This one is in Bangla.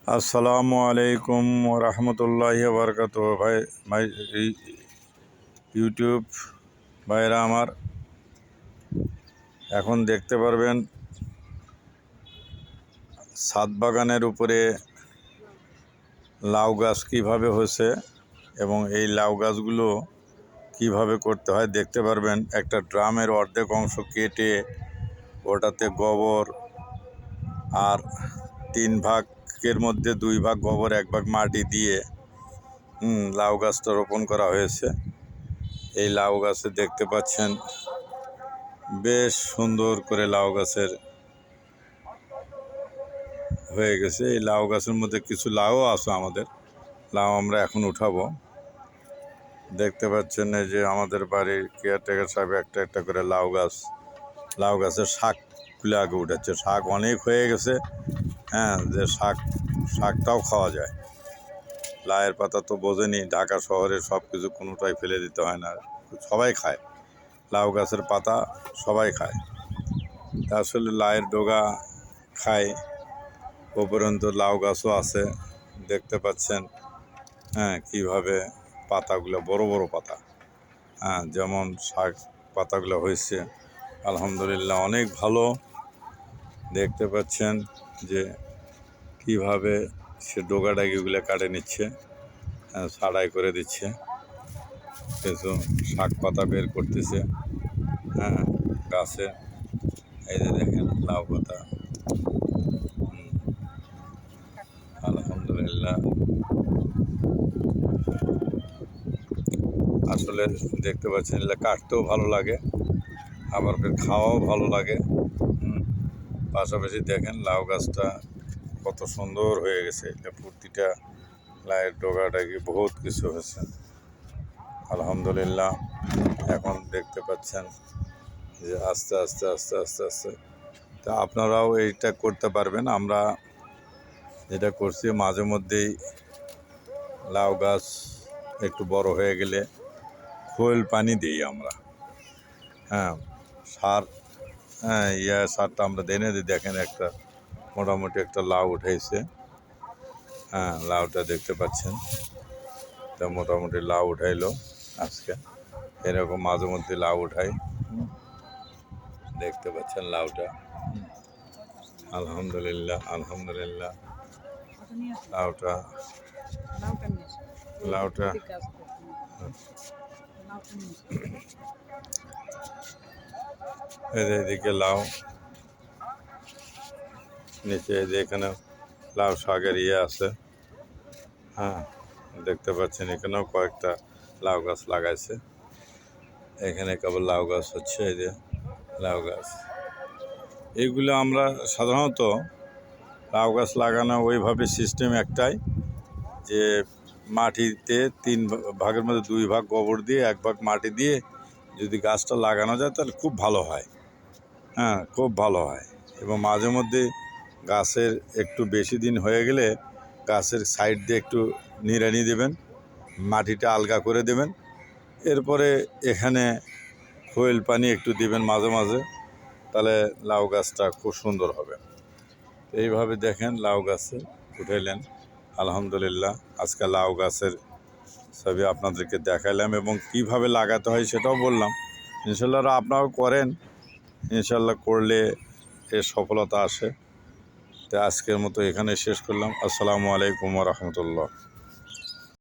আসসালামু আলাইকুম রহমতুল্লাহি বরকাত। ভাই ভাই এই ইউটিউব ভাইরা আমার, এখন দেখতে পারবেন ছাদ বাগানের উপরে লাউ গাছ কীভাবে হয়েছে এবং এই লাউ গাছগুলো কীভাবে করতে হয় দেখতে পারবেন। একটা ড্রামের অর্ধেক অংশ কেটে ওটাতে গোবর আর 3 ভাগের মধ্যে 2 ভাগ গোবর 1 ভাগ মাটি দিয়ে লাউ গাছটা রোপণ করা হয়েছে। এই লাউ গাছে দেখতে পাচ্ছেন বেশ সুন্দর করে লাউ গাছের হয়ে গেছে। এই লাউ গাছের মধ্যে কিছু লাউ আছে, আমাদের লাউ আমরা এখন উঠাবো। দেখতে পাচ্ছেন এই যে আমাদের বাড়ির কেয়ারটেকার সাহেব একটা একটা করে লাউ গাছের শাকগুলো আগে উঠাচ্ছে। শাক অনেক হয়ে গেছে, যে শাকটাও খাওয়া যায়। লাউয়ের পাতা তো বোঝেনি, ঢাকা শহরে সব কিছু কোনোটাই ফেলে দিতে হয় না, সবাই খায়। লাউ গাছের পাতা সবাই খায়, আসলে লাউয়ের ডগা খায়। উপরন্ত লাউ গাছও আছে, দেখতে পাচ্ছেন কিভাবে পাতাগুলো বড় বড় পাতা, যেমন শাক পাতাগুলো হয়েছে আলহামদুলিল্লাহ অনেক ভালো। দেখতে পাচ্ছেন যে কিভাবে সে ডগা ডাগিগুলো কাটে নিচ্ছে, ছাড়াই করে দিচ্ছে, কিছু শাক পাতা বের করতেছে গাছে। এই যে দেখেন লাউ পাতা, আলহামদুলিল্লাহ। আসলে দেখতে পাচ্ছেন এগুলো কাটতেও ভালো লাগে, আবার ফের খাওয়াও ভালো লাগে। পাশাপাশি দেখেন লাউ গাছটা কত সুন্দর হয়ে গেছে। এটা প্রতিটা লাউয়ের ডগাটাকে বহুত কিছু হয়েছে আলহামদুলিল্লাহ। এখন দেখতে পাচ্ছেন যে আস্তে আস্তে আস্তে আস্তে আস্তে তা আপনারাও এইটা করতে পারবেন। আমরা যেটা করছি, মাঝে মধ্যেই লাউ গাছ একটু বড় হয়ে গেলে খোল পানি দিই আমরা, সার, সারটা আমরা দেনে দিই। দেখেন একটা মোটামুটি একটা লাউ উঠেছে, লাউটা দেখতে পাচ্ছেন, তা মোটামুটি লাউ উঠাইলো আজকে। এরকম মাঝে মধ্যে লাউ উঠাই, দেখতে পাচ্ছেন লাউটা। আলহামদুলিল্লাহ আলহামদুলিল্লাহ। লাউটা এদিকে লাউ, নিচে এখানে লাউ শাকের আছে, দেখতে পাচ্ছেন এখানেও কয়েকটা লাউ গাছ লাগাইছে। এখানে কেবল লাউ গাছ হচ্ছে, এই যে লাউ গাছ। এইগুলো আমরা সাধারণত লাউ গাছ লাগানো ওইভাবে সিস্টেম একটাই, যে মাটিতে 3 ভাগের মধ্যে 2 ভাগ গোবর দিয়ে 1 ভাগ মাটি দিয়ে যদি গাছটা লাগানো যায় তাহলে খুব ভালো হয়, খুব ভালো হয়। এবং মাঝে মধ্যে গাছের একটু বেশি দিন হয়ে গেলে গাছের সাইড দিয়ে একটু নিড়ানি দেবেন, মাটিটা আলগা করে দেবেন। এরপরে এখানে খোল পানি একটু দিবেন মাঝে মাঝে, তাহলে লাউ গাছটা খুব সুন্দর হবে। এইভাবে দেখেন লাউ গাছে উঠাইলেন আলহামদুলিল্লাহ। আজকে লাউ গাছের ছবি আপনাদেরকে দেখাইলাম এবং কিভাবে লাগাতে হয় সেটাও বললাম। ইনশাল্লাহ আপনারাও করেন, ইনশাল্লাহ করলে এর সফলতা আসে। তো আজকের মতো এখানে শেষ করলাম। আসসালামু আলাইকুম রহমতুল্লাহ।